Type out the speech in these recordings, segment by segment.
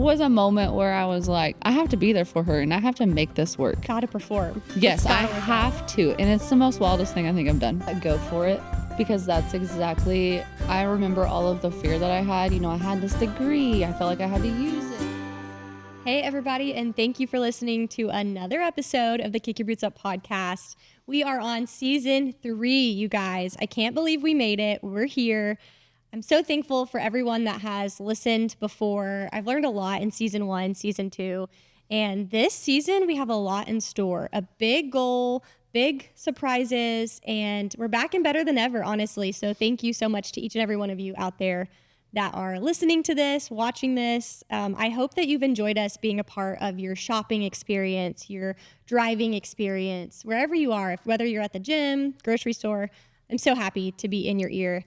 was a moment where I was like, I have to be there for her and I have to make this work. Gotta perform. Yes, I have to. And it's the most wildest thing I think I've done. I go for it because that's exactly, I remember all of the fear that I had. You know, I had this degree. I felt like I had to use it. Hey, everybody, and thank you for listening to another episode of the Kick Your Boots Up podcast. We are on season 3, you guys. I can't believe we made it. We're here. I'm so thankful for everyone that has listened before. I've learned a lot in season 1, season 2, and this season we have a lot in store. A big goal, big surprises, and we're back and better than ever, honestly. So thank you so much to each and every one of you out there that are listening to this, watching this. I hope that you've enjoyed us being a part of your shopping experience, your driving experience, wherever you are, whether you're at the gym, grocery store. I'm so happy to be in your ear.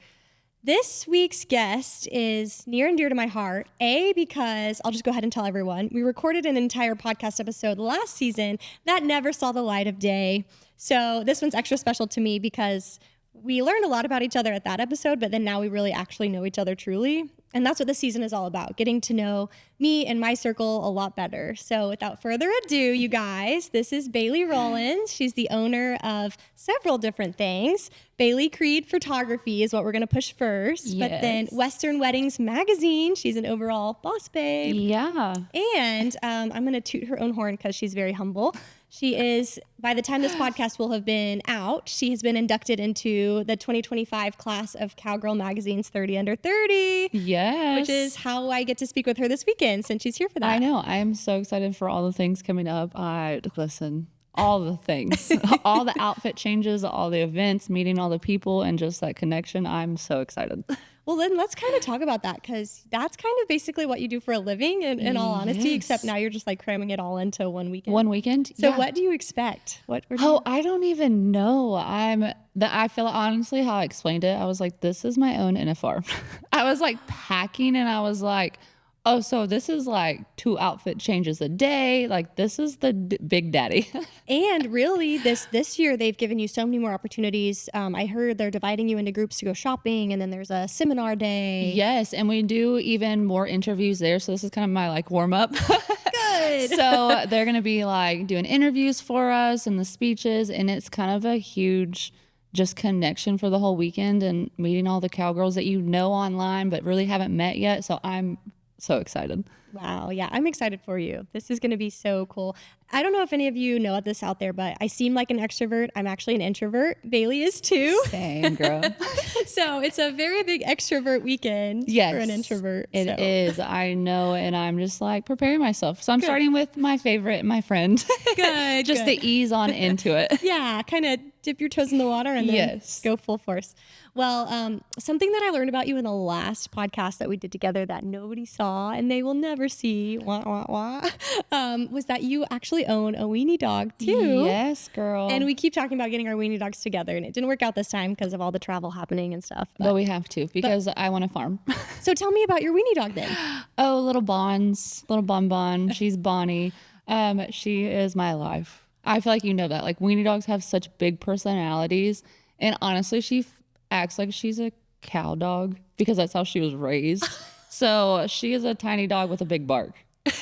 This week's guest is near and dear to my heart, because I'll just go ahead and tell everyone, we recorded an entire podcast episode last season that never saw the light of day. So this one's extra special to me because we learned a lot about each other at that episode, but then now we really actually know each other truly. And that's what this season is all about, getting to know me and my circle a lot better. So without further ado, you guys, this is Baleigh Rollins. She's the owner of several different things. Baleigh Creed Photography is what we're going to push first. Yes. But then Western Weddings Magazine, she's an overall boss babe. Yeah. And I'm going to toot her own horn because she's very humble. She is, by the time this podcast will have been out, she has been inducted into the 2025 class of Cowgirl Magazine's 30 Under 30. Yes. Which is how I get to speak with her this weekend since she's here for that. I know. I'm so excited for all the things coming up. Listen, all the things, all the outfit changes, all the events, meeting all the people, and just that connection. I'm so excited. Well, then let's kind of talk about that because that's kind of basically what you do for a living in all honesty, Yes. except now you're just like cramming it all into one weekend. One weekend. So yeah. what do you expect? I don't even know. I feel honestly how I explained it. I was like, this is my own NFR. I was like packing and I was like, oh, so this is like 2 outfit changes a day. Like this is the big daddy. And really this year they've given you so many more opportunities. I heard they're dividing you into groups to go shopping and then there's a seminar day. Yes. And we do even more interviews there. So this is kind of my like warm up. Good. So they're going to be like doing interviews for us and the speeches. And it's kind of a huge just connection for the whole weekend and meeting all the cowgirls that you know online, but really haven't met yet. So I'm so excited. Wow. Yeah, I'm excited for you. This is going to be so cool. I don't know if any of you know this out there, but I seem like an extrovert. I'm actually an introvert. Baleigh is too. Same, girl. So it's a very big extrovert weekend for an introvert. It is. I know. And I'm just like preparing myself. So I'm starting with my favorite, my friend. Good. Just to ease on into it. Yeah, kind of dip your toes in the water and then go full force. Well, something that I learned about you in the last podcast that we did together that nobody saw and they will never see, was that you actually own a weenie dog too. Yes, girl. And we keep talking about getting our weenie dogs together and it didn't work out this time because of all the travel happening and stuff. But we have to because I want to farm. So tell me about your weenie dog then. Oh, little Bonbon. She's Bonnie. She is my life. I feel like you know that. Like weenie dogs have such big personalities. And honestly, she acts like she's a cow dog because that's how she was raised. So she is a tiny dog with a big bark.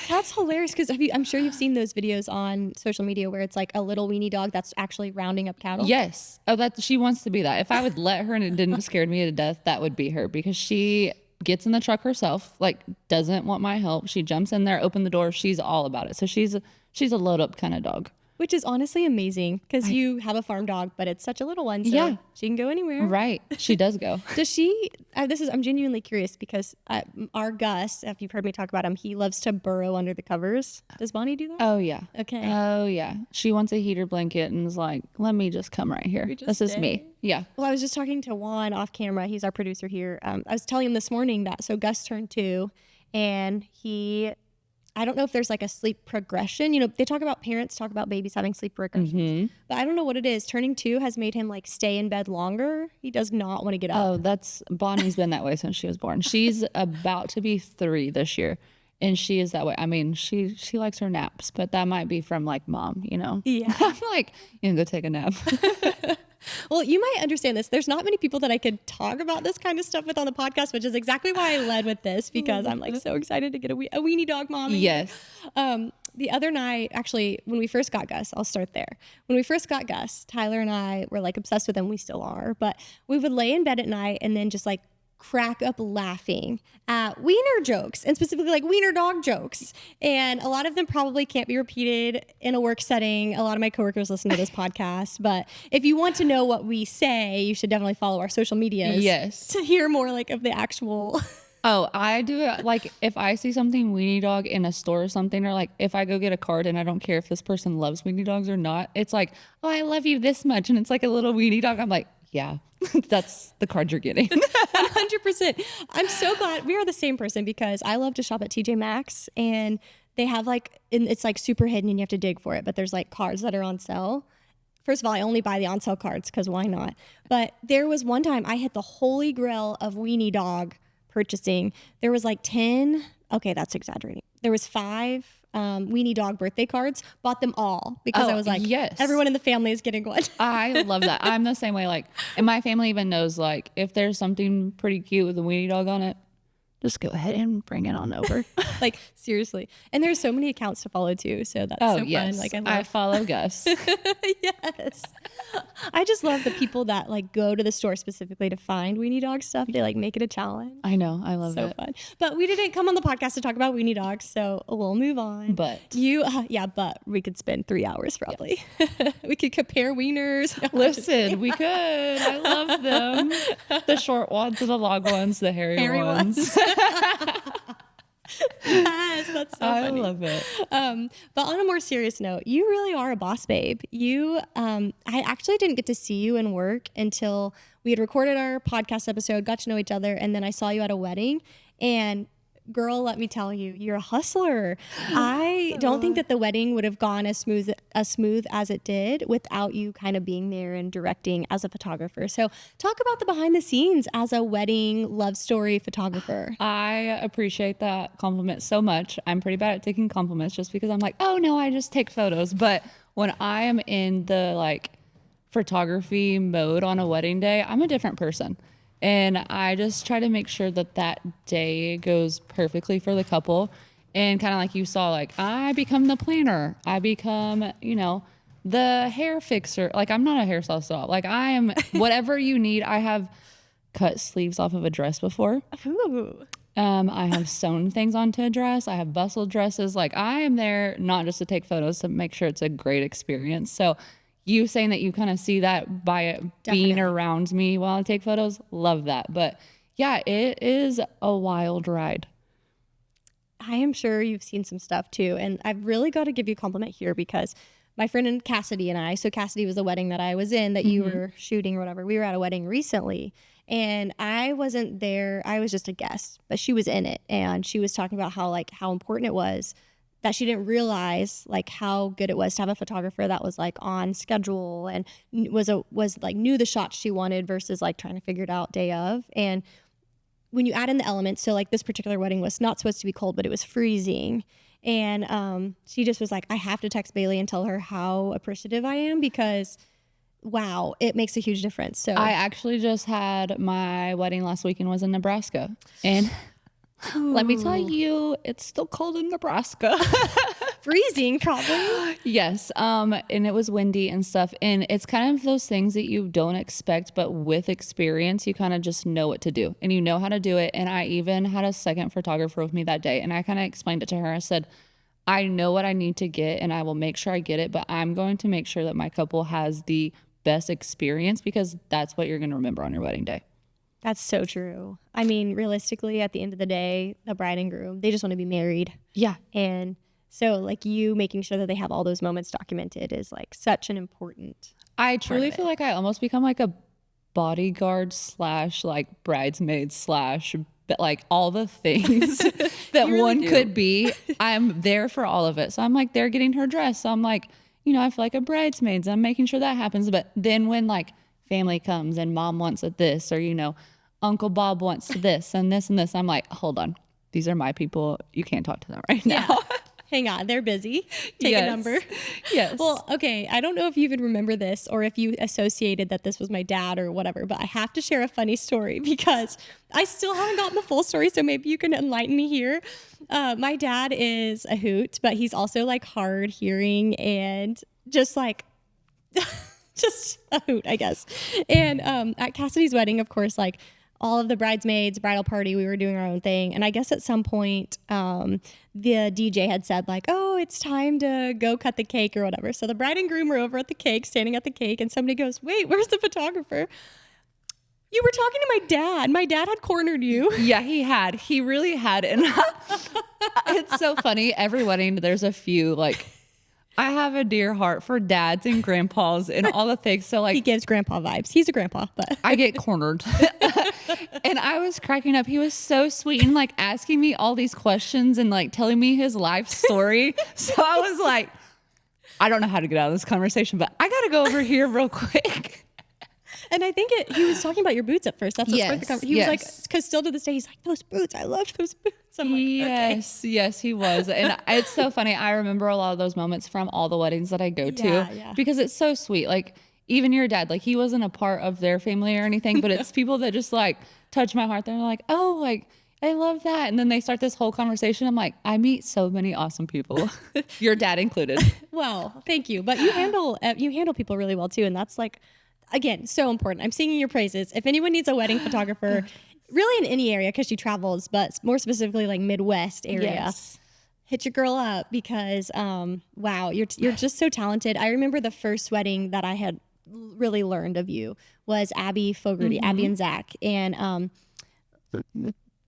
That's hilarious because I'm sure you've seen those videos on social media where it's like a little weenie dog that's actually rounding up cattle. Yes. Oh, she wants to be that. If I would let her and it didn't scare me to death, that would be her because she gets in the truck herself, like doesn't want my help. She jumps in there, open the door. She's all about it. So she's a load up kind of dog. Which is honestly amazing because you have a farm dog, but it's such a little one. So she can go anywhere. Right. She does go. Does she, I'm genuinely curious because our Gus, if you've heard me talk about him, he loves to burrow under the covers. Does Bonnie do that? Oh, yeah. Okay. Oh, yeah. She wants a heater blanket and is like, let me just come right here. This is me. Yeah. Well, I was just talking to Juan off camera. He's our producer here. I was telling him this morning that, so Gus turned 2 and I don't know if there's like a sleep progression. You know, parents talk about babies having sleep regressions, but I don't know what it is. Turning 2 has made him like stay in bed longer. He does not want to get up. Oh, Bonnie's been that way since she was born. She's about to be 3 this year. And she is that way. I mean, she likes her naps, but that might be from like mom, you know? Yeah. I'm like, you can go take a nap. Well, you might understand this. There's not many people that I could talk about this kind of stuff with on the podcast, which is exactly why I led with this, because I'm like so excited to get a weenie dog mommy. Yes. The other night, actually, when we first got Gus, I'll start there. When we first got Gus, Tyler and I were like obsessed with him. We still are, but we would lay in bed at night and then just like crack up laughing at wiener jokes, and specifically like wiener dog jokes. And a lot of them probably can't be repeated in a work setting. A lot of my coworkers listen to this podcast, but if you want to know what we say, you should definitely follow our social medias. Yes. To hear more like of the actual. Oh, I do it like if I see something weenie dog in a store or something, or like if I go get a card and I don't care if this person loves weenie dogs or not, it's like, oh, I love you this much. And it's like a little weenie dog. I'm like, yeah, that's the card you're getting. 100%. I'm so glad we are the same person, because I love to shop at TJ Maxx, and they have like, and it's like super hidden and you have to dig for it, but there's like cards that are on sale. First of all, I only buy the on sale cards because why not? But there was one time I hit the holy grail of weenie dog purchasing. There was like 10, okay, that's exaggerating. There was 5 weenie dog birthday cards, bought them all because I was like, yes, everyone in the family is getting one. I love that. I'm the same way. Like, and my family even knows, like, if there's something pretty cute with a weenie dog on it, just go ahead and bring it on over. Like, seriously. And there's so many accounts to follow too, so that's so fun. Like, I follow Gus. Yes. I just love the people that like go to the store specifically to find weenie dog stuff. They like make it a challenge. I know. I love it. So fun. But we didn't come on the podcast to talk about weenie dogs, so we'll move on. But but we could spend 3 hours probably. Yeah. We could compare wieners. Listen, we could. I love them. The short ones, the long ones, the hairy ones. Yes, that's so funny. I love it. But on a more serious note, you really are a boss babe. I actually didn't get to see you in work until we had recorded our podcast episode, got to know each other, and then I saw you at a wedding. And girl, let me tell you, you're a hustler. I don't think that the wedding would have gone as smooth as it did without you kind of being there and directing as a photographer. So talk about the behind the scenes as a wedding love story photographer. I appreciate that compliment so much. I'm pretty bad at taking compliments just because I'm like, oh no, I just take photos. But when I am in the like photography mode on a wedding day, I'm a different person. And I just try to make sure that that day goes perfectly for the couple. And kind of like you saw, like I become the planner. I become, the hair fixer. Like I'm not a hairstylist at all. Like I am whatever you need. I have cut sleeves off of a dress before. Ooh. I have sewn things onto a dress. I have bustled dresses. Like I am there not just to take photos, to make sure it's a great experience. So you saying that you kind of see that by it being around me while I take photos, love that. But yeah, it is a wild ride. I am sure you've seen some stuff too. And I've really got to give you a compliment here, because my friend Cassidy and I, so Cassidy was the wedding that I was in that you were shooting or whatever. We were at a wedding recently and I wasn't there. I was just a guest, but she was in it. And she was talking about how important it was, that she didn't realize like how good it was to have a photographer that was like on schedule and was like knew the shots she wanted versus like trying to figure it out day of. And when you add in the elements, so like this particular wedding was not supposed to be cold, but it was freezing. And she just was like, I have to text Baleigh and tell her how appreciative I am, because wow, it makes a huge difference. So I actually just had my wedding last weekend was in Nebraska, and let me tell you, it's still cold in Nebraska. Freezing, probably. Yes. And it was windy and stuff. And it's kind of those things that you don't expect, but with experience, you kind of just know what to do and you know how to do it. And I even had a second photographer with me that day. And I kind of explained it to her. I said, I know what I need to get and I will make sure I get it, but I'm going to make sure that my couple has the best experience, because that's what you're going to remember on your wedding day. That's so true. I mean, realistically, at the end of the day, the bride and groom, they just want to be married. Yeah. And so like you making sure that they have all those moments documented is like such an important I truly feel like I almost become like a bodyguard / like bridesmaid / but like all the things that really one could be. I'm there for all of it. So I'm like, they're getting her dress. So I'm like, I feel like a bridesmaid. I'm making sure that happens. But then when like family comes and mom wants it this, or Uncle Bob wants this and this and this, I'm like, hold on, these are my people, you can't talk to them right now. hang on, they're busy. Take Yes. a number. Yes. Well, okay, I don't know if you even remember this or if you associated that this was my dad or whatever, but I have to share a funny story because I still haven't gotten the full story, so maybe you can enlighten me here. My dad is a hoot, but he's also like hard hearing and just like just a hoot, I guess. And at Cassidy's wedding, of course, like all of the bridesmaids, bridal party, we were doing our own thing. And I guess at some point, the DJ had said like, oh, it's time to go cut the cake or whatever. So the bride and groom were over at the cake, standing at the cake. And somebody goes, wait, where's the photographer? You were talking to my dad. My dad had cornered you. Yeah, he had. He really had. And it's so funny. Every wedding, there's a few like, I have a dear heart for dads and grandpas and all the things. So like, He gives grandpa vibes. He's a grandpa, but I get cornered. And I was cracking up. He was so sweet and like asking me all these questions and like telling me his life story. So I was like, I don't know how to get out of this conversation, but I got to go over here real quick. And I think he was talking about your boots at first. That's what sparked the Yes, conversation. He was like, yes. because still to this day, he's like, those boots, I loved those boots. I'm like, Yes, yes, he was. And it's so funny. I remember a lot of those moments from all the weddings that I go to Yeah. because it's so sweet. Like even your dad, like he wasn't a part of their family or anything, but it's people that just like touch my heart. They're like, oh, like I love that. And then they start this whole conversation. I'm like, I meet so many awesome people, your dad included. Well, thank you. But you handle people really well too. And that's like, again, so important. I'm singing your praises. If anyone needs a wedding photographer, really in any area, because she travels, but more specifically like Midwest area, Yes. hit your girl up because, wow, you're just so talented. I remember the first wedding that I had really learned of you was Abby Fogarty, Abby and Zach. And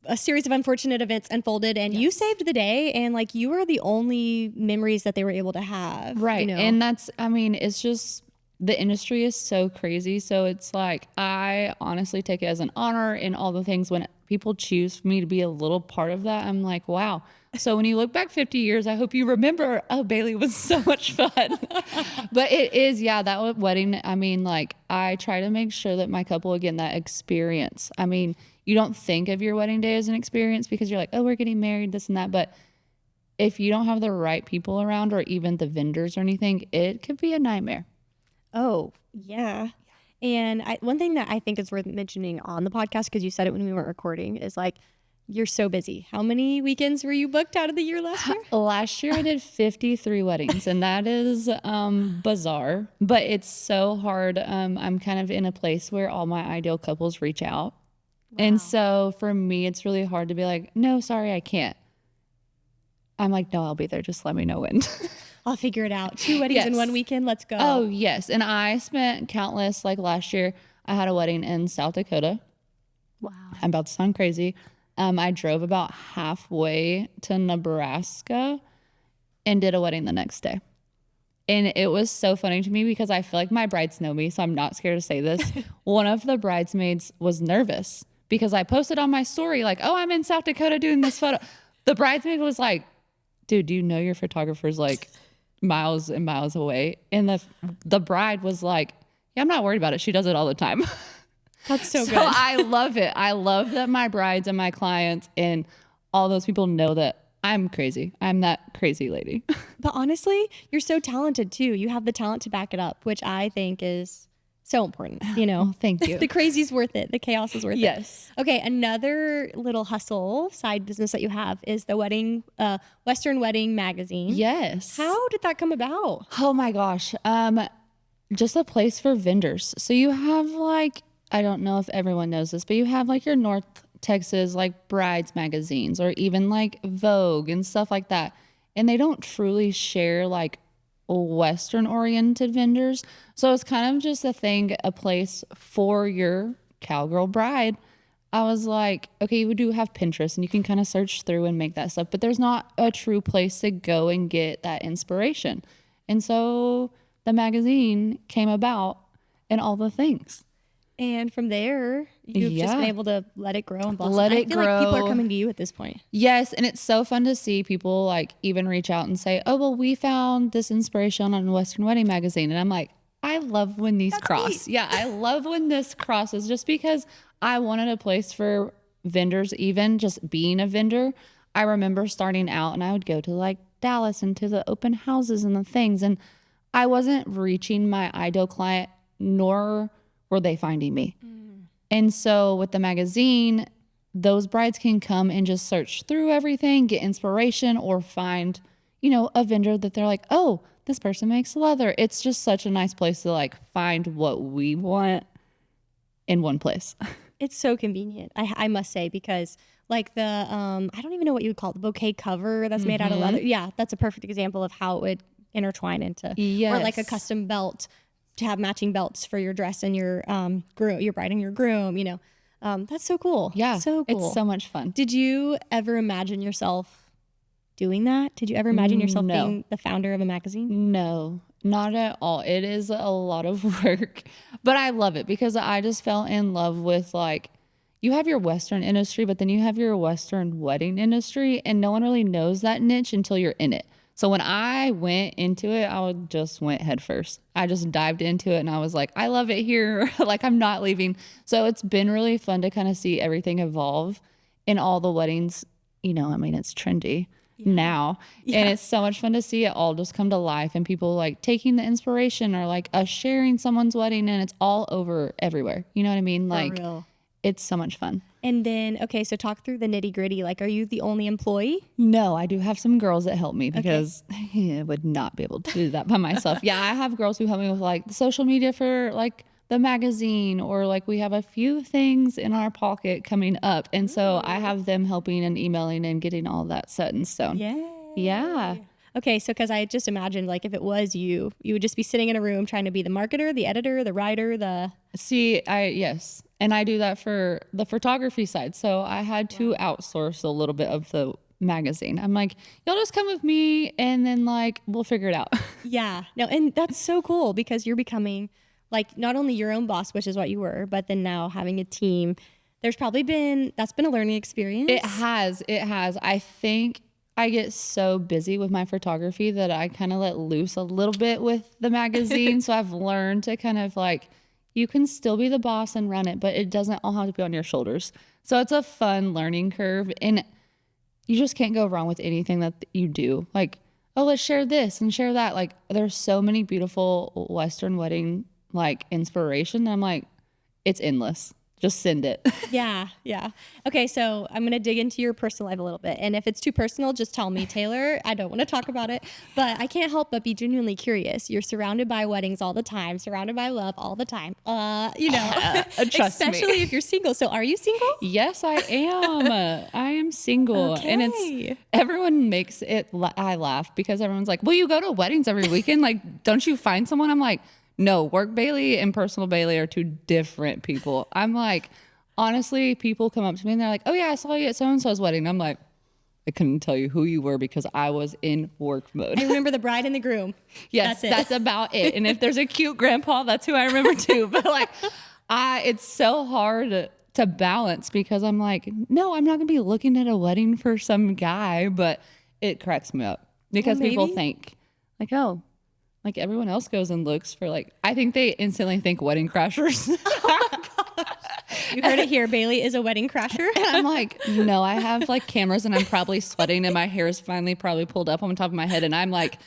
a series of unfortunate events unfolded and you saved the day. And like, you were the only memories that they were able to have. Right. You know? And that's, I mean, it's just, the industry is so crazy. So it's like, I honestly take it as an honor and all the things when people choose for me to be a little part of that. I'm like, wow. So when you look back 50 years, I hope you remember, oh, Baleigh was so much fun. But it is, yeah, that wedding. I mean, like I try to make sure that my couple would get that experience. I mean, you don't think of your wedding day as an experience because you're like, oh, we're getting married, this and that. But if you don't have the right people around or even the vendors or anything, it could be a nightmare. Oh, yeah. And one thing that I think is worth mentioning on the podcast, because you said it when we weren't recording, is like, you're so busy. How many weekends were you booked out of the year last year? Last year I did 53 weddings and that is bizarre, but it's so hard. I'm kind of in a place where all my ideal couples reach out. Wow. And so for me, it's really hard to be like, no, sorry, I can't. I'm like, no, I'll be there. Just let me know when. I'll figure it out. 2 weddings in 1 weekend. Let's go. Oh, yes. And I spent countless, like last year, I had a wedding in South Dakota. Wow. I'm about to sound crazy. I drove about halfway to Nebraska and did a wedding the next day. And it was so funny to me because I feel like my brides know me, so I'm not scared to say this. One of the bridesmaids was nervous because I posted on my story like, oh, I'm in South Dakota doing this photo. The bridesmaid was like, dude, do you know your photographer's like miles and miles away? And the bride was like, yeah, I'm not worried about it. She does it all the time. That's so good. So I love it. I love that my brides and my clients and all those people know that I'm crazy. I'm that crazy lady. But honestly, you're so talented too. You have the talent to back it up, which I think is so important, you know. Well, thank you. The crazy's worth it. The chaos is worth it. Yes. Okay, another little hustle side business that you have is the Western Wedding Magazine. Yes. How did that come about? Oh my gosh. Just a place for vendors. So you have like, I don't know if everyone knows this, but you have like your North Texas like brides magazines or even like Vogue and stuff like that. And they don't truly share like Western oriented vendors. So it's kind of just a place for your cowgirl bride. I was like, okay, you do have Pinterest and you can kind of search through and make that stuff, but there's not a true place to go and get that inspiration. And so the magazine came about and all the things. And from there, you've just been able to let it grow and blossom. Let it I feel grow. like people are coming to you at this point. Yes, and it's so fun to see people like even reach out and say, oh, well, we found this inspiration on Western Wedding Magazine. And I'm like, I love when these cross. Neat. Yeah, I love when this crosses just because I wanted a place for vendors, even just being a vendor. I remember starting out and I would go to like Dallas and to the open houses and the things. And I wasn't reaching my ideal client, nor were they finding me. And so with the magazine, those brides can come and just search through everything, get inspiration, or find, a vendor that they're like, oh, this person makes leather. It's just such a nice place to like find what we want in one place. It's so convenient, I must say, because like the, I don't even know what you would call it, the bouquet cover that's made out of leather. Yeah, that's a perfect example of how it would intertwine into, or like a custom belt to have matching belts for your dress and your groom, your bride and your groom, that's so cool. Yeah, so cool. It's so much fun. Did you ever imagine yourself doing that? Did you ever imagine yourself being the founder of a magazine? No, not at all. It is a lot of work, but I love it because I just fell in love with like, you have your Western industry, but then you have your Western wedding industry, and no one really knows that niche until you're in it. So when I went into it, just went head first. I just dived into it and I was like, I love it here. Like I'm not leaving. So it's been really fun to kind of see everything evolve in all the weddings. It's trendy now. Yeah. And it's so much fun to see it all just come to life and people like taking the inspiration or like us sharing someone's wedding, and it's all over everywhere. You know what I mean? Like For real. It's so much fun. And then, okay, so talk through the nitty gritty. Like, are you the only employee? No, I do have some girls that help me because I would not be able to do that by myself. Yeah, I have girls who help me with like the social media for like the magazine, or like we have a few things in our pocket coming up. And so I have them helping and emailing and getting all that set in stone. Yeah. Okay, so because I just imagined like if it was you would just be sitting in a room trying to be the marketer, the editor, the writer, Yes. And I do that for the photography side. So I had to outsource a little bit of the magazine. I'm like, y'all just come with me and then like, we'll figure it out. Yeah. No, and that's so cool because you're becoming like not only your own boss, which is what you were, but then now having a team. That's been a learning experience. It has. I think I get so busy with my photography that I kind of let loose a little bit with the magazine. So I've learned to kind of like, you can still be the boss and run it, but it doesn't all have to be on your shoulders. So it's a fun learning curve, and you just can't go wrong with anything that you do. Like, oh, let's share this and share that. Like, there's so many beautiful Western wedding like inspiration. I'm like, it's endless. Just send it. Yeah. Okay, so I'm going to dig into your personal life a little bit. And if it's too personal, just tell me, Taylor. I don't want to talk about it. But I can't help but be genuinely curious. You're surrounded by weddings all the time, surrounded by love all the time. Especially if you're single. So are you single? Yes, I am. I am single. Okay. And everyone makes it, I laugh because everyone's like, well, you go to weddings every weekend. Like, don't you find someone? I'm like, no, work Baleigh and personal Baleigh are two different people. I'm like, honestly, people come up to me and they're like, oh yeah, I saw you at so-and-so's wedding. I'm like, I couldn't tell you who you were because I was in work mode. I remember the bride and the groom. Yes, that's about it. And if there's a cute grandpa, that's who I remember too. But like, it's so hard to balance because I'm like, no, I'm not gonna be looking at a wedding for some guy, but it cracks me up because people think like, oh, like everyone else goes and looks for like, I think they instantly think wedding crashers. Oh my gosh. You heard it here. Baleigh is a wedding crasher. And I'm like, no, I have like cameras and I'm probably sweating and my hair is finally probably pulled up on top of my head. And I'm like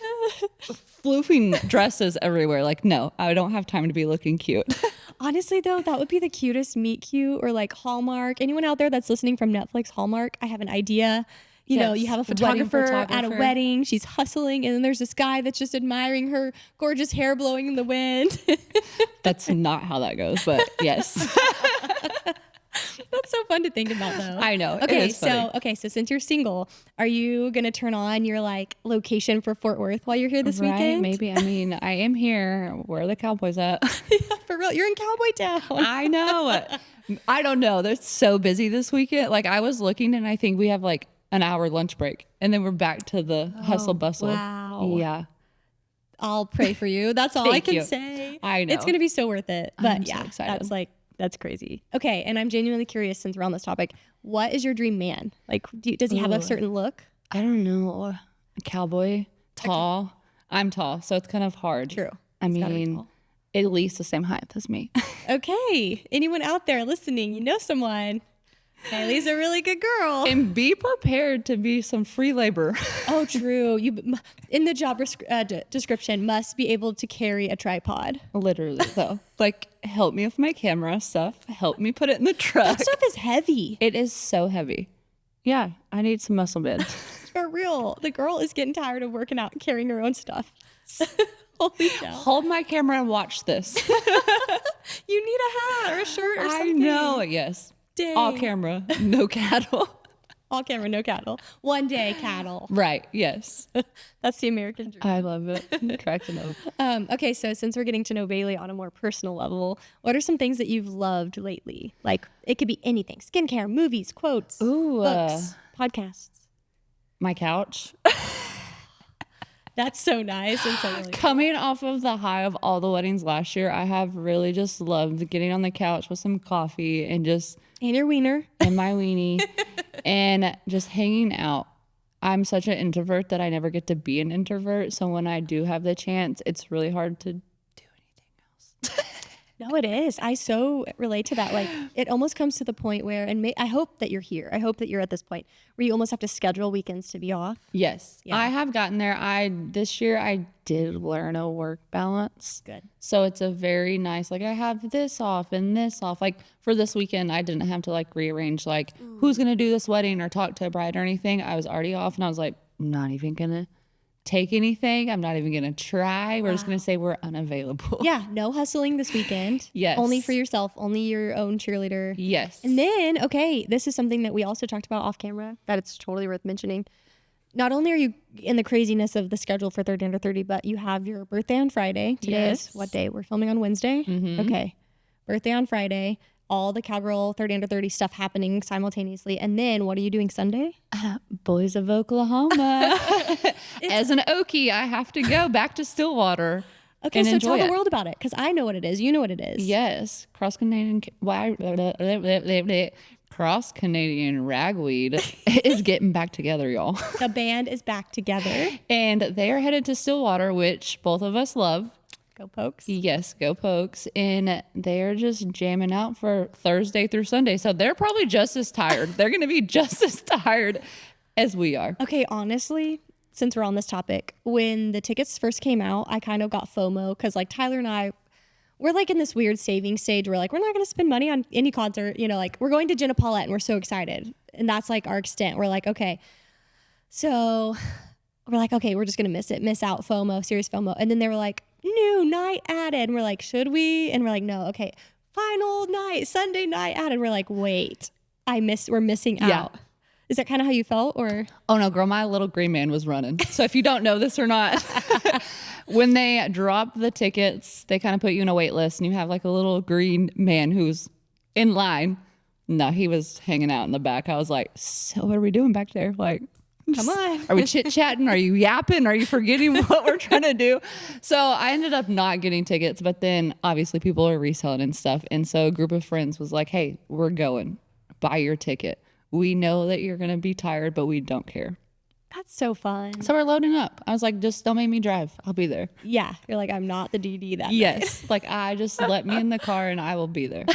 floofing dresses everywhere. Like, no, I don't have time to be looking cute. Honestly, though, that would be the cutest meet cute or like Hallmark. Anyone out there that's listening from Netflix, Hallmark, I have an idea. You know, you have a photographer at a wedding. She's hustling. And then there's this guy that's just admiring her gorgeous hair blowing in the wind. That's not how that goes, but yes. That's so fun to think about, though. I know. Okay, so since you're single, are you going to turn on your like location for Fort Worth while you're here this weekend? Maybe. I mean, I am here. Where are the cowboys at? Yeah, for real. You're in Cowboy Town. I know. I don't know. They're so busy this weekend. Like I was looking and I think we have like an hour lunch break and then we're back to the hustle bustle. Wow. Yeah. I'll pray for you. That's all I can say. I know. It's going to be so worth it. But I'm so excited. That's crazy. Okay. And I'm genuinely curious since we're on this topic, what is your dream man? Like, does he have a certain look? I don't know. A cowboy, tall. Okay. I'm tall, so it's kind of hard. True. I mean, at least the same height as me. Okay. Anyone out there listening, you know someone. Bailey's a really good girl. And be prepared to be some free labor. Oh, true. You in the job description must be able to carry a tripod. Literally, though. Like, help me with my camera stuff. Help me put it in the truck. That stuff is heavy. It is so heavy. Yeah, I need some muscle bands. For real. The girl is getting tired of working out and carrying her own stuff. Holy cow. Hold my camera and watch this. You need a hat or a shirt or something. I know, yes. Dang. All camera, no cattle. All camera, no cattle. One day cattle. Right, yes. That's the American dream. I love it. Cracking up. Okay, so since we're getting to know Baleigh on a more personal level, what are some things that you've loved lately? Like, it could be anything. Skincare, movies, quotes, books, podcasts. My couch. That's so nice and so really Coming off of the high of all the weddings last year, I have really just loved getting on the couch with some coffee and just... And your wiener. And my weenie. And just hanging out. I'm such an introvert that I never get to be an introvert. So when I do have the chance, it's really hard to do anything else. No, it is. I so relate to that. Like, it almost comes to the point where, and I hope that you're here. I hope that you're at this point where you almost have to schedule weekends to be off. Yes, Yeah. I have gotten there. This year I did learn a work balance. Good. So it's a very nice, like, I have this off and this off. Like, for this weekend, I didn't have to like rearrange like who's gonna do this wedding or talk to a bride or anything. I was already off, and I was like, I'm not even gonna take anything. I'm not even gonna try. We're just gonna say we're unavailable. Yeah, no hustling this weekend. Yes. Only for yourself, only your own cheerleader. Yes. And then, okay, this is something that we also talked about off camera that it's totally worth mentioning. Not only are you in the craziness of the schedule for 30 Under 30, but you have your birthday on Friday. Today is what day? We're filming on Wednesday? Okay. Birthday on Friday. All the Cowgirl 30 Under 30 stuff happening simultaneously. And then what are you doing Sunday? Boys of Oklahoma. As an Okie, I have to go back to Stillwater. Okay, and so tell enjoy the it. world about it, because I know what it is. You know what it is. Yes, cross Canadian ragweed is getting back together, y'all. The band is back together. And they are headed to Stillwater, which both of us love. Go Pokes. Yes, go Pokes. And they're just jamming out for Thursday through Sunday. So they're probably just as tired. They're going to be just as tired as we are. Okay, honestly, since we're on this topic, when the tickets first came out, I kind of got FOMO because like Tyler and I, we're like in this weird saving stage. We're like, we're not going to spend money on any concert. You know, like we're going to Jenna Paulette and we're so excited. And that's like our extent. We're like, okay. So we're like, okay, we're just going to miss out FOMO, serious FOMO. And then they were like, new night added. And we're like, should we? And we're like, no, okay. Final night, Sunday night added. We're like, wait, we're missing out. Is that kind of how you felt, or? Oh no, girl, my little green man was running. So if you don't know this or not, when they drop the tickets, they kind of put you in a wait list, and you have like a little green man who's in line. No, he was hanging out in the back. I was like, so what are we doing back there? Like, Come on. Are we chit-chatting? Are you yapping? Are you forgetting what we're trying to do? So I ended up not getting tickets, but then obviously people are reselling and stuff. And so a group of friends was like, hey, we're going. Buy your ticket. We know that you're going to be tired, but we don't care. That's so fun. So we're loading up. I was like, just don't make me drive. I'll be there. Yeah. You're like, I'm not the DD that Yes. Like, I just let me in the car and I will be there.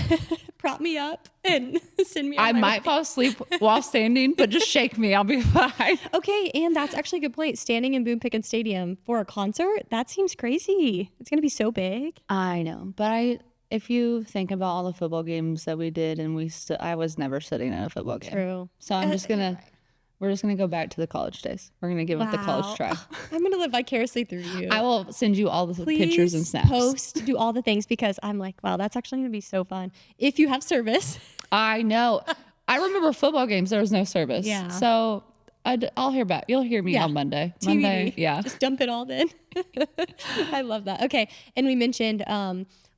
Prop me up and send me on I my might way. fall asleep while standing, but just shake me. I'll be fine. Okay, and that's actually a good point. Standing in Boone Pickens Stadium for a concert, that seems crazy. It's going to be so big. I know. But if you think about all the football games that we did, and I was never sitting at a football game. True. So we're just going to go back to the college days. We're going to give it the college try. I'm going to live vicariously through you. I will send you all the Please pictures and snaps. post, do all the things, because I'm like, wow, that's actually going to be so fun. If you have service. I know. I remember football games, there was no service. Yeah. So I'll hear back. You'll hear me on Monday. TBD. Monday, yeah. Just dump it all then. I love that. Okay. And we mentioned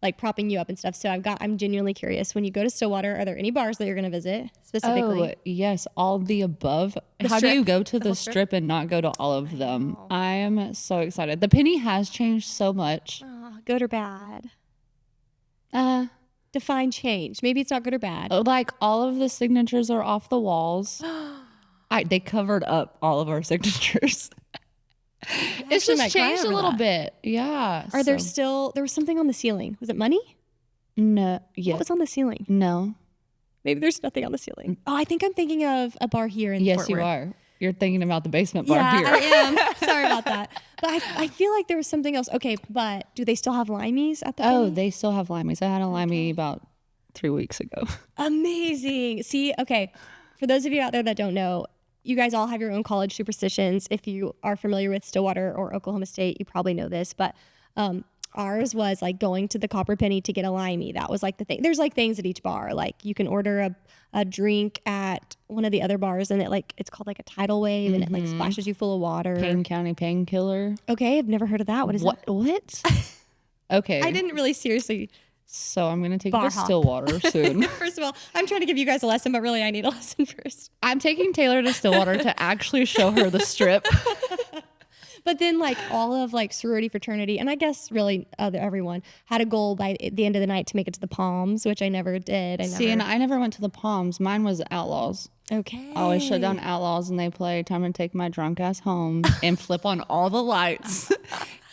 like propping you up and stuff. So I'm genuinely curious. When you go to Stillwater, are there any bars that you're going to visit specifically? Oh, yes. All the above. How strip? do you go to the whole strip and not go to all of them? I am so excited. The penny has changed so much. Oh, good or bad? Uh, Define change. Maybe it's not good or bad. Like all of the signatures are off the walls. They covered up all of our signatures. It's actually just might cry changed a over little that. bit. Yeah. Are there still, there was something on the ceiling. Was it money? No. Yeah. What was on the ceiling? No. Maybe there's nothing on the ceiling. Oh, I think I'm thinking of a bar here in Yes, Fort you Worth. are. You're thinking about the basement bar Yeah, here. I am. Sorry about that. But I feel like there was something else. Okay, but do they still have limeys at the Oh, penny? they still have limeys. I had a limey about 3 weeks ago. Amazing. See, okay, for those of you out there that don't know, you guys all have your own college superstitions. If you are familiar with Stillwater or Oklahoma State, you probably know this, but ours was like going to the Copper Penny to get a limey. That was like the thing. There's like things at each bar. Like you can order a drink at one of the other bars and it's called like a tidal wave and it like splashes you full of water. Payne County Painkiller. Okay, I've never heard of that. What is that? What? Okay. I didn't really seriously. So I'm going to take Bar you to hop. Stillwater soon. First of all, I'm trying to give you guys a lesson, but really I need a lesson first. I'm taking Taylor to Stillwater to actually show her the strip. But then like all of like sorority, fraternity, and I guess really everyone had a goal by the end of the night to make it to the Palms, which I never did. And I never went to the Palms. Mine was Outlaws. Okay. I always shut down Outlaws and they play Time to Take My Drunk Ass Home and flip on all the lights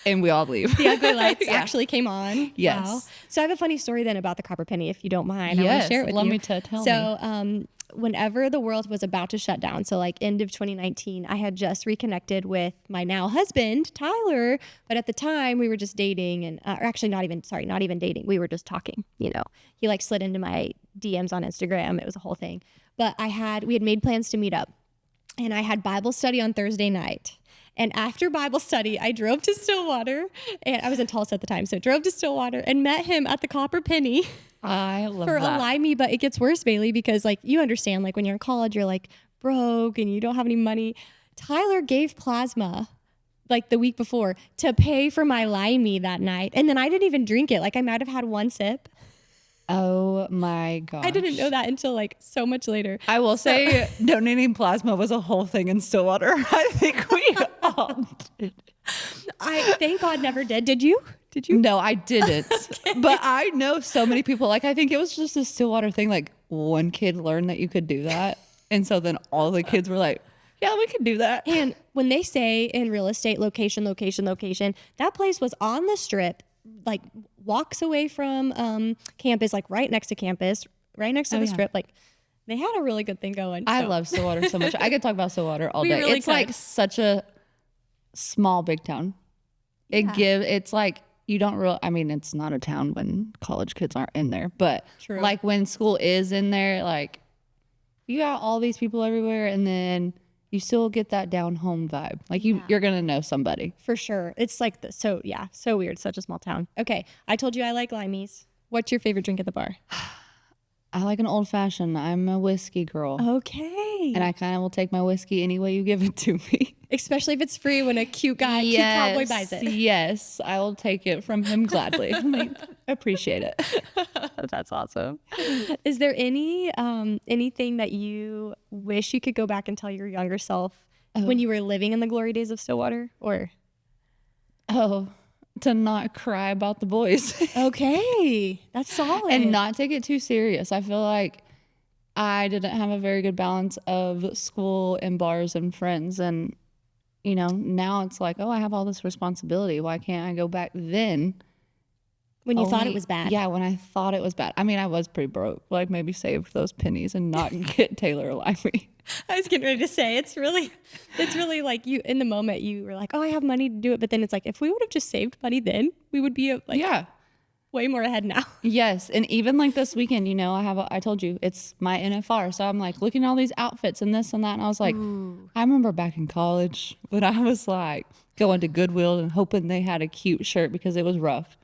and we all leave. The ugly lights actually came on. Yes. Wow. So I have a funny story then about the Copper Penny, if you don't mind. I want Yes, to share it with let you. me tell me. So whenever the world was about to shut down, so like end of 2019, I had just reconnected with my now husband, Tyler. But at the time we were just dating and or actually not even dating. We were just talking, you know. He like slid into my DMs on Instagram. It was a whole thing. But we had made plans to meet up and I had Bible study on Thursday night. And after Bible study, I drove to Stillwater and I was in Tulsa at the time. So drove to Stillwater and met him at the Copper Penny. I love For that. a limey, but it gets worse, Baleigh, because like you understand, like when you're in college, you're like broke and you don't have any money. Tyler gave plasma like the week before to pay for my limey that night. And then I didn't even drink it. Like I might have had one sip. Oh my gosh. I didn't know that until like so much later. I will say donating plasma was a whole thing in Stillwater. I think we all did. I thank God never did. Did you? Did you? No, I didn't. But I know so many people. Like, I think it was just a Stillwater thing. Like, one kid learned that you could do that. And so then all the kids were like, yeah, we could do that. And when they say in real estate, location, that place was on the strip, like walks away from campus, like right next to campus, right next to the strip. Like they had a really good thing going. I so. love Stillwater so much. I could talk about Stillwater all We day. really It's like could. such a small, big town. It's like, you don't really, I mean, it's not a town when college kids aren't in there, but True. like when school is in there, like you got all these people everywhere and then you still get that down home vibe. Like you're going to know somebody. For sure. It's like, so weird. Such a small town. Okay. I told you I like limeys. What's your favorite drink at the bar? I like an old fashioned. I'm a whiskey girl. Okay. And I kind of will take my whiskey any way you give it to me. Especially if it's free when a cute cowboy buys it. Yes, I will take it from him gladly. Like, appreciate it. That's awesome. Is there anything that you wish you could go back and tell your younger self when you were living in the glory days of Stillwater? Or To not cry about the boys. okay, that's solid. And not take it too serious. I feel like I didn't have a very good balance of school and bars and friends. And, you know, now it's like, oh, I have all this responsibility. Why can't I go back then? when you thought it was bad. Yeah, when I thought it was bad. I mean, I was pretty broke. Like maybe save those pennies and not get Taylor a limey. I was getting ready to say it's really like you in the moment you were like, oh, I have money to do it, but then it's like if we would have just saved money then we would be way more ahead now. Yes, and even like this weekend, you know, I told you it's my NFR, so I'm like looking at all these outfits and this and that, and I was like, I remember back in college when I was like going to Goodwill and hoping they had a cute shirt because it was rough.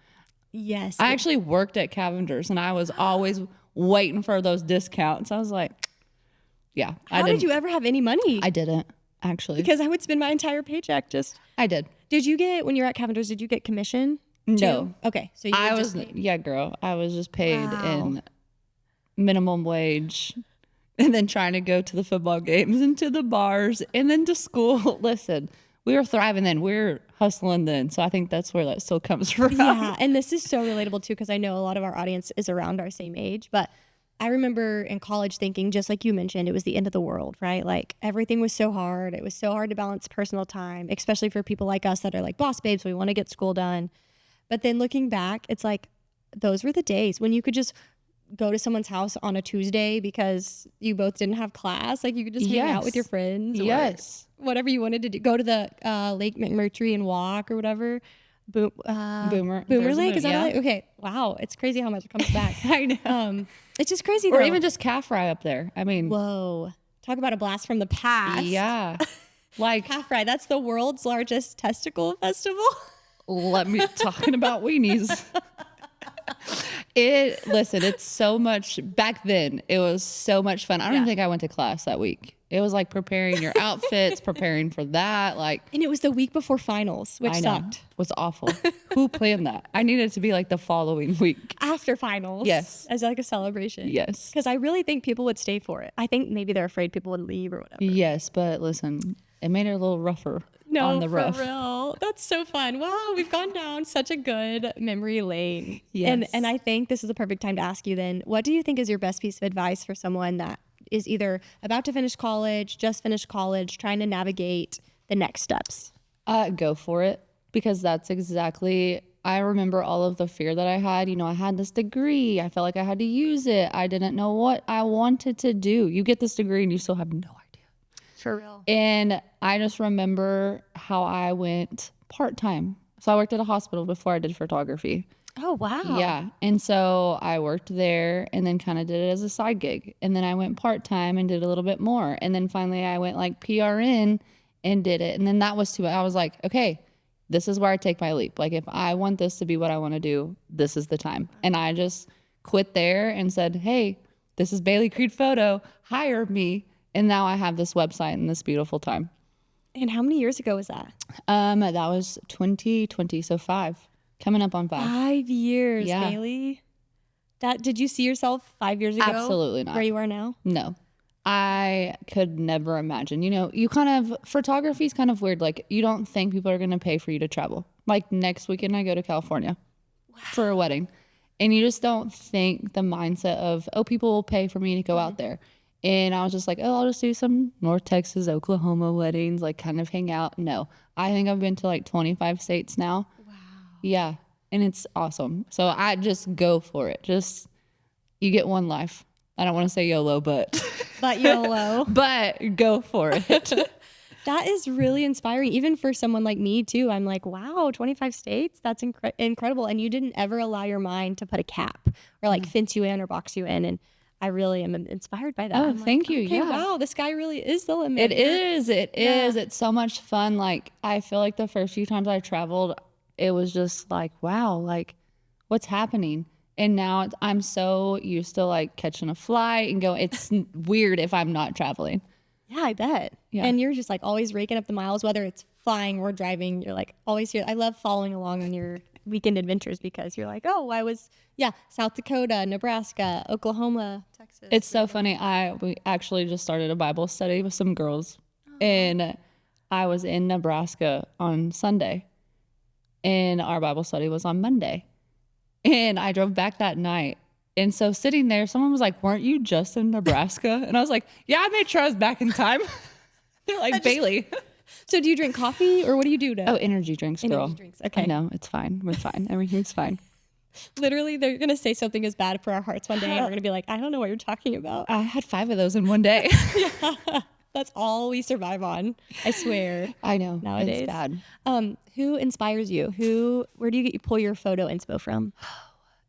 Yes, I actually worked at Cavender's and I was always waiting for those discounts. I was like, yeah. How did you ever have any money? I didn't actually. Because I would spend my entire paycheck just. I did. Did you get, when you were at Cavender's, did you get commission? No. Too? Okay. So you I just was, paid. yeah, girl. I was just paid Wow. in minimum wage and then trying to go to the football games and to the bars and then to school. Listen, we were thriving then. We're hustling then. So I think that's where that still comes from. Yeah. And this is so relatable too, because I know a lot of our audience is around our same age. But I remember in college thinking, just like you mentioned, it was the end of the world, right? Like everything was so hard. It was so hard to balance personal time, especially for people like us that are like boss babes. We want to get school done. But then looking back, it's like those were the days when you could just go to someone's house on a Tuesday because you both didn't have class. Like you could just hang out with your friends. Or whatever you wanted to do. Go to the Lake McMurtry and walk or whatever. Boomer Lake. Is that right? Okay. Wow. It's crazy how much it comes back. I know. It's just crazy. Or even just calf fry up there. I mean. Whoa. Talk about a blast from the past. Yeah. Like calf fry. That's the world's largest testicle festival. Let me talking about weenies. Listen, it's so much back then. It was so much fun. I don't even think I went to class that week. It was like preparing your outfits, preparing for that. And it was the week before finals, which sucked. It was awful. Who planned that? I needed it to be like the following week. After finals. Yes. As like a celebration. Yes. Because I really think people would stay for it. I think maybe they're afraid people would leave or whatever. Yes, but listen, it made it a little rougher on the rough. For real. That's so fun. Wow, we've gone down such a good memory lane. Yes. And I think this is the perfect time to ask you then, what do you think is your best piece of advice for someone that is either about to finish college, just finished college, trying to navigate the next steps? Go for it, because that's exactly, I remember all of the fear that I had. I had this degree. I felt like I had to use it. I didn't know what I wanted to do. You get this degree and you still have no idea. For real. And I just remember how I went part-time. So I worked at a hospital before I did photography. Oh, wow. Yeah. And so I worked there and then kind of did it as a side gig. And then I went part-time and did a little bit more. And then finally I went like PRN and did it. And then that was too, I was like, okay, this is where I take my leap. Like if I want this to be what I want to do, this is the time. And I just quit there and said, hey, this is Baleigh Creed Photo, hire me. And now I have this website and this beautiful time. And how many years ago was that? That was 2020, so 5. Coming up on 5. 5 years, yeah. Baleigh. Did you see yourself 5 years ago? Absolutely not. Where you are now? No. I could never imagine. Photography is kind of weird. Like, you don't think people are going to pay for you to travel. Like, next weekend I go to California for a wedding. And you just don't think the mindset of, people will pay for me to go out there. And I was just like, I'll just do some North Texas, Oklahoma weddings, like kind of hang out. No, I think I've been to like 25 states now. Wow. Yeah. And it's awesome. So I just go for it. You get one life. I don't want to say YOLO, but. But YOLO. But go for it. That is really inspiring. Even for someone like me too. I'm like, wow, 25 states. That's incredible. And you didn't ever allow your mind to put a cap or like fence you in or box you in. And I really am inspired by that. Oh, thank you. Okay, yeah. Wow, this guy really is the limit. It is. It's so much fun. Like, I feel like the first few times I traveled, it was just like, wow, like, what's happening? And now I'm so used to like catching a flight and going. It's weird if I'm not traveling. Yeah, I bet. Yeah. And you're just like always raking up the miles, whether it's flying or driving. You're like always here. I love following along on your weekend adventures because you're like, I was South Dakota, Nebraska, Oklahoma, Texas. It's so funny. We actually just started a Bible study with some girls, and I was in Nebraska on Sunday, and our Bible study was on Monday, and I drove back that night. And so sitting there, someone was like, "Weren't you just in Nebraska?" And I was like, "Yeah, I made sure I was back in time." They're like, "Baleigh." So do you drink coffee or what do you do? Energy drinks, girl. Energy drinks. Okay. No, it's fine. We're fine. Everything's fine. Literally, they're going to say something is bad for our hearts one day, and we're going to be like, I don't know what you're talking about. I had 5 of those in one day. Yeah, that's all we survive on. I swear. I know. Nowadays. It's bad. Who inspires you? Where do you pull your photo inspo from?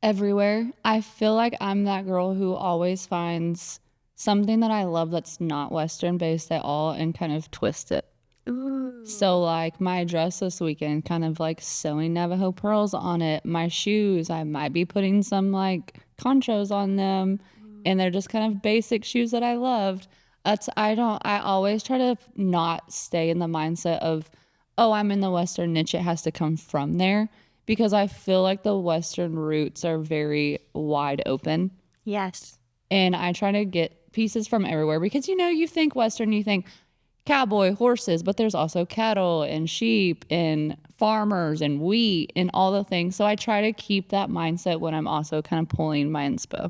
Everywhere. I feel like I'm that girl who always finds something that I love that's not Western based at all and kind of twist it. Ooh. So like my dress this weekend, kind of like sewing Navajo pearls on it. My shoes, I might be putting some like conchos on them, and they're just kind of basic shoes that I loved. I always try to not stay in the mindset of, I'm in the Western niche, it has to come from there, because I feel like the Western roots are very wide open. Yes. And I try to get pieces from everywhere because, you think Western, you think cowboy, horses, but there's also cattle and sheep and farmers and wheat and all the things. So I try to keep that mindset when I'm also kind of pulling my inspo.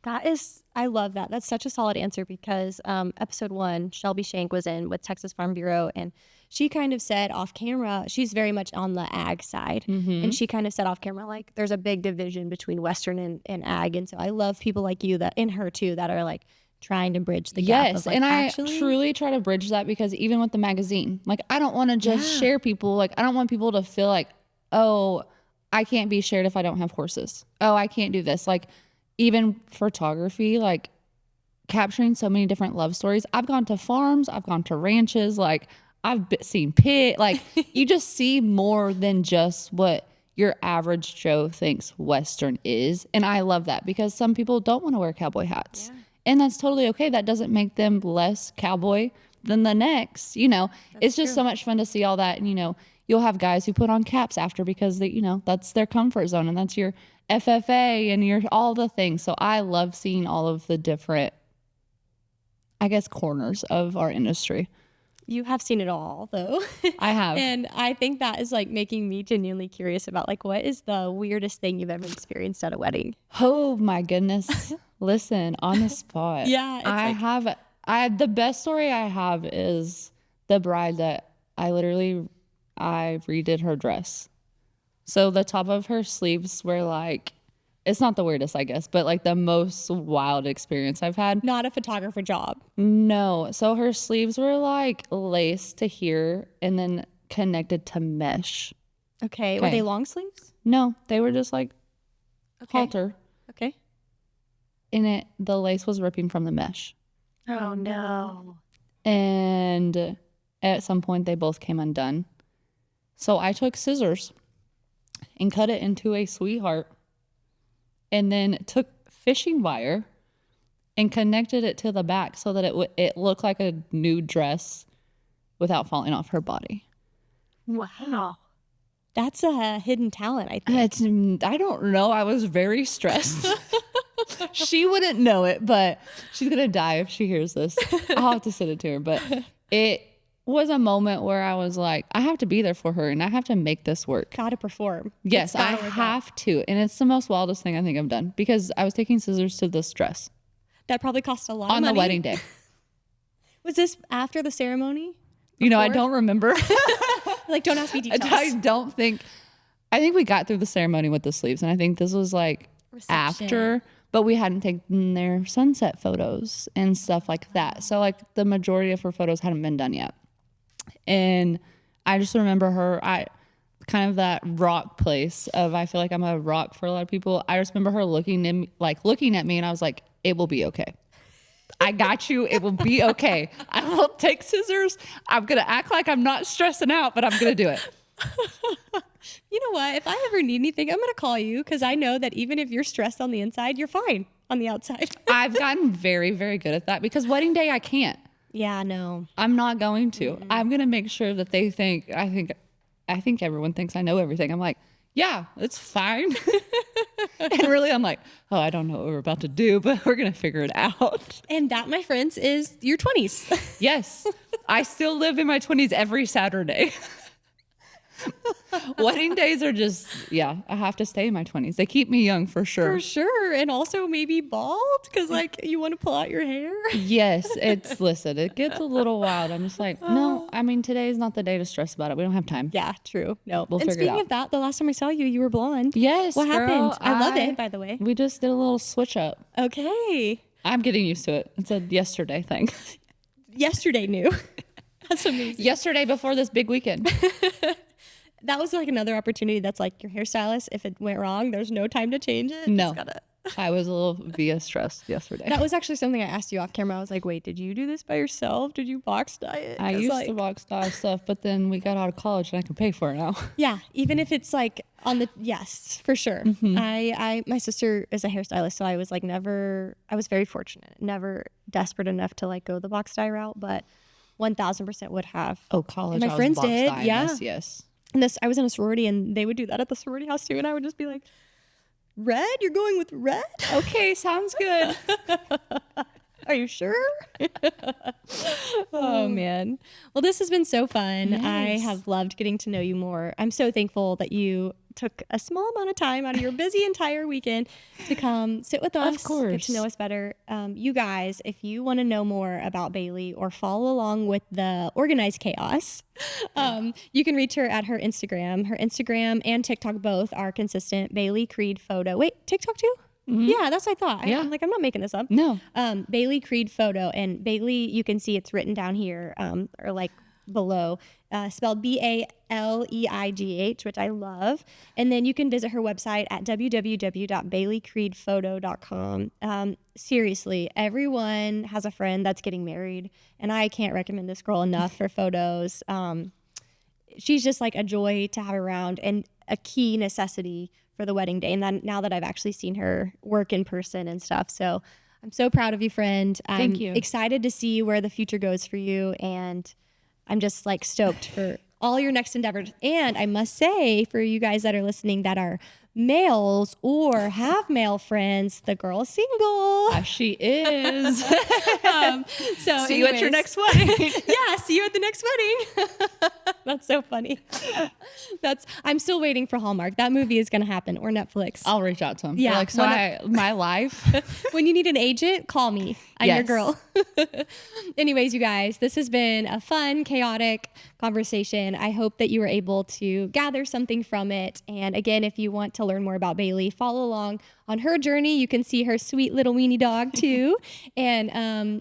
I love that. That's such a solid answer because episode 1, Shelby Shank was in with Texas Farm Bureau, and she kind of said off camera, she's very much on the ag side. And she kind of said off camera, like, there's a big division between Western and ag. And so I love people like you that, and her too, that are like trying to bridge the gap. Yes, Of, like, and I actually, truly try to bridge that, because even with the magazine, like, I don't want to just share people. Like, I don't want people to feel like, oh, I can't be shared if I don't have horses. Oh, I can't do this. Like, even photography, like capturing so many different love stories. I've gone to farms, I've gone to ranches, like seen pit. Like, you just see more than just what your average Joe thinks Western is. And I love that, because some people don't want to wear cowboy hats. Yeah. And that's totally okay. That doesn't make them less cowboy than the next, you know. It's just so much fun to see all that. And, you know, you'll have guys who put on caps after, because they, you know, that's their comfort zone, and that's your FFA and your all the things. So I love seeing all of the different, I guess, corners of our industry. You have seen it all, though. I have. And I think that is like making me genuinely curious about, like, what is the weirdest thing you've ever experienced at a wedding? Oh my goodness. Listen, on the spot. Yeah. The best story I have is the bride that I redid her dress. So the top of her sleeves were like, it's not the weirdest, I guess, but like the most wild experience I've had. Not a photographer job. No. So her sleeves were like laced to here and then connected to mesh. Okay. Were they long sleeves? No, they were just like halter. Okay. And the lace was ripping from the mesh. Oh no. And at some point they both came undone. So I took scissors and cut it into a sweetheart, and then took fishing wire and connected it to the back so that it looked like a new dress without falling off her body. Wow. That's a hidden talent, I think. I don't know. I was very stressed. She wouldn't know it, but she's going to die if she hears this. I'll have to send it to her. But it was a moment where I was like, I have to be there for her, and I have to make this work. Gotta perform. Yes, I have to. And it's the most wildest thing I think I've done, because I was taking scissors to this dress. That probably cost a lot of money. On the wedding day. Was this after the ceremony? Before? You know, I don't remember. Like, don't ask me details. I think we got through the ceremony with the sleeves, and I think this was like after, but we hadn't taken their sunset photos and stuff like that. So like the majority of her photos hadn't been done yet. And I just remember her, kind of that rock place of, I feel like I'm a rock for a lot of people. I just remember her looking at me, and I was like, it will be okay. I got you. It will be okay. I will take scissors. I'm going to act like I'm not stressing out, but I'm going to do it. You know what? If I ever need anything, I'm going to call you, because I know that even if you're stressed on the inside, you're fine on the outside. I've gotten very, very good at that, because wedding day, I can't. Yeah, no. I'm not going to. Mm-hmm. I'm going to make sure that they think, I think everyone thinks I know everything. I'm like, yeah, it's fine. And really, I'm like, oh, I don't know what we're about to do, but we're going to figure it out. And that, my friends, is your 20s. Yes. I still live in my 20s every Saturday. Wedding days are just, I have to stay in my 20s. They keep me young for sure. For sure. And also maybe bald, because like you want to pull out your hair. Yes. Listen, it gets a little wild. I'm just like, no, I mean, today is not the day to stress about it. We don't have time. Yeah, true. No. We'll figure it out. And speaking of that, the last time I saw you, you were blonde. Yes. What girl, happened? I love it, by the way. We just did a little switch up. Okay. I'm getting used to it. It's a yesterday thing. Yesterday new. That's amazing. Yesterday before this big weekend. That was like another opportunity. That's like your hairstylist. If it went wrong, there's no time to change it. No. I was a little stressed yesterday. That was actually something I asked you off camera. I was like, wait, did you do this by yourself? Did you box dye it? I used to box dye stuff, but then we got out of college and I can pay for it now. Yeah. Even if it's like yes, for sure. Mm-hmm. My sister is a hairstylist, so I was like I was very fortunate, never desperate enough to like go the box dye route, but 1000% would have. Oh, college. And my friends did. Yeah. Yes. And I was in a sorority, and they would do that at the sorority house too. And I would just be like, red? You're going with red? Okay, sounds good. Are you sure? Oh, man. Well, this has been so fun. Nice. I have loved getting to know you more. I'm so thankful that you took a small amount of time out of your busy entire weekend to come sit with us, Of course. get to know us better. You guys, if you want to know more about Baleigh or follow along with the organized chaos, you can reach her at her Instagram. Her Instagram and TikTok both are consistent. Baleigh Creed Photo. Wait, TikTok too? Yeah, that's what I thought. Yeah. I'm like, I'm not making this up. No. Baleigh Creed Photo. And Baleigh, you can see it's written down here or like below, spelled BALEIGH, which I love. And then you can visit her website at www.baleighcreedphoto.com. Seriously, everyone has a friend that's getting married, and I can't recommend this girl enough for photos. She's just like a joy to have around and a key necessity for the wedding day. And then now that I've actually seen her work in person and stuff. So I'm so proud of you, friend. I'm Thank you. excited to see where the future goes for you. And I'm just like stoked for all your next endeavors. And I must say, for you guys that are listening that are males or have male friends, the girl's single. She is. So See you at your anyways. next wedding. Yeah, see you at the next wedding. That's so funny. I'm still waiting for Hallmark. That movie is going to happen, or Netflix. I'll reach out to him. Yeah, Be like, so my life. When you need an agent, call me. I'm your Yes. girl. Anyways, you guys, this has been a fun, chaotic conversation. I hope that you were able to gather something from it. And again, if you want to learn more about Baleigh, follow along on her journey. You can see her sweet little weenie dog too. And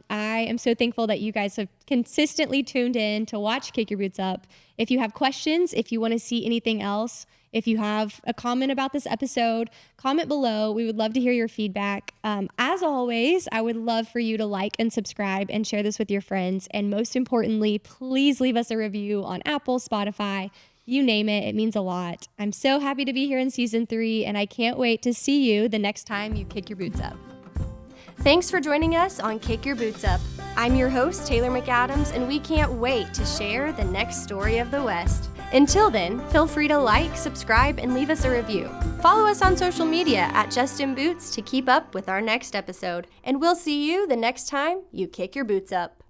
I am so thankful that you guys have consistently tuned in to watch Kick Your Boots Up. If you have questions, if you want to see anything else, if you have a comment about this episode, comment below. We would love to hear your feedback. As always, I would love for you to like and subscribe and share this with your friends. And most importantly, please leave us a review on Apple, Spotify, you name it. It means a lot. I'm so happy to be here in season 3, and I can't wait to see you the next time you kick your boots up. Thanks for joining us on Kick Your Boots Up. I'm your host, Taylor McAdams, and we can't wait to share the next story of the West. Until then, feel free to like, subscribe, and leave us a review. Follow us on social media at Justin Boots to keep up with our next episode, and we'll see you the next time you kick your boots up.